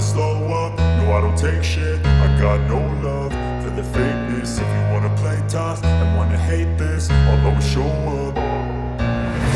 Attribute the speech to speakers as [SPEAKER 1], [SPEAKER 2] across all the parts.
[SPEAKER 1] slow up, no I don't take shit. I got no love for the fakeness. If you wanna play tough and wanna hate this, I'll always show up.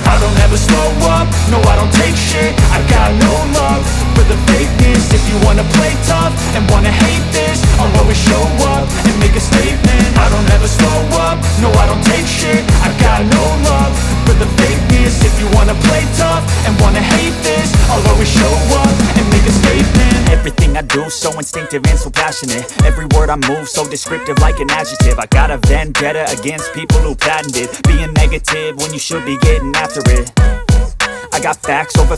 [SPEAKER 1] I don't ever slow up, no I don't take shit. I got no love for the fakeness. If you wanna play tough and wanna hate this, I'll always show up and make a statement. I don't ever slow up, no I don't take shit. I got no love for the fakeness. If you wanna play tough and wanna hate this, I'll always show up and make a statement.
[SPEAKER 2] Everything I do so instinctive and so passionate. Every word I move so descriptive like an adjective. I got a vendetta against people who patented being negative when you should be getting after it. I got facts over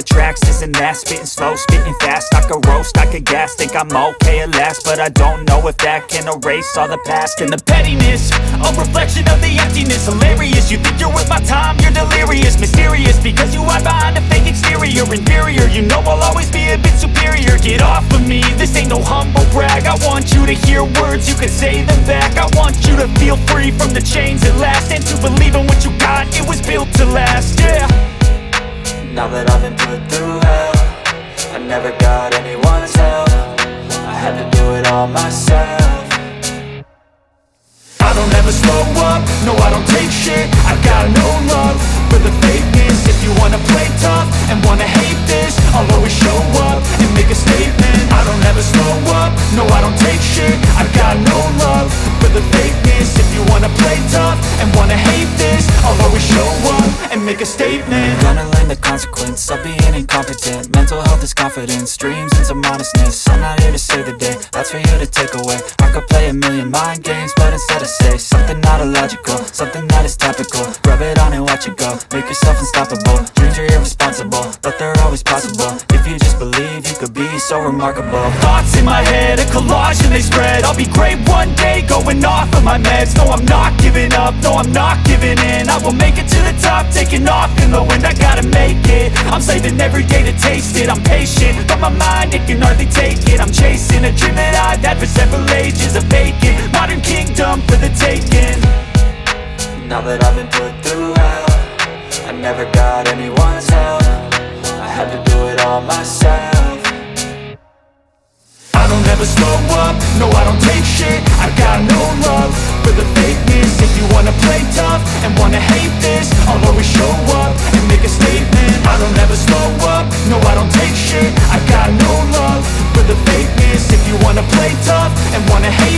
[SPEAKER 2] tracks, this and that. Spitting slow, spitting fast, I could roast, I could gas. Think I'm okay at last, but I don't know if that can erase all the past. And the pettiness, a reflection of the emptiness. Hilarious, you think you're worth my time, you're delirious. Mysterious, because you hide behind a fake exterior. Inferior, you know I'll always be a bit superior. Get off of me, this ain't no humble brag. I want you to hear words, you can say them back. I want you to feel free from the chains at last, and to believe in what you got, it was built to last, yeah.
[SPEAKER 3] Now that I've been put through hell, I never got anyone's help. I had to do it all myself.
[SPEAKER 1] I don't ever slow up, no I don't take shit. I got no love for the fakeness. If you wanna play tough and wanna hate this, I'll always show up and make a statement. I don't ever slow up, no I don't take shit. I got no love for the fakeness. If you wanna play tough and wanna hate this, I'll always show up and make a statement.
[SPEAKER 3] Gonna learn the consequence of being incompetent. Mental health is confidence, dreams and some honestness. I'm not here to save the day, that's for you to take away. I could play a million mind games, but instead I say something not illogical, something that is topical. Rub it on and watch it go, make yourself unstoppable. Dreams are irresponsible, but they're always possible. If you just believe, you could be so remarkable.
[SPEAKER 2] Thoughts in my head, a collage and they spread. I'll be great one day, going off of my meds. No, I'm not giving up, no, I'm not giving in. I will make it to the top, taking off in the wind. I gotta make it, I'm saving every day to taste it. I'm patient, but my mind, it can hardly take it. I'm chasing a dream that I've had for several ages. A vacant, modern kingdom for the taking.
[SPEAKER 3] Now that I've been put through hell, I never got anyone's help. I had to do it all myself.
[SPEAKER 1] I don't ever slow up, no I don't take shit. I got no love for the fakeness. If you wanna play tough and wanna hate this, I'll always show up and make a statement. I don't ever slow up, no I don't take shit. I got no love for the fakeness. If you wanna play tough and wanna hate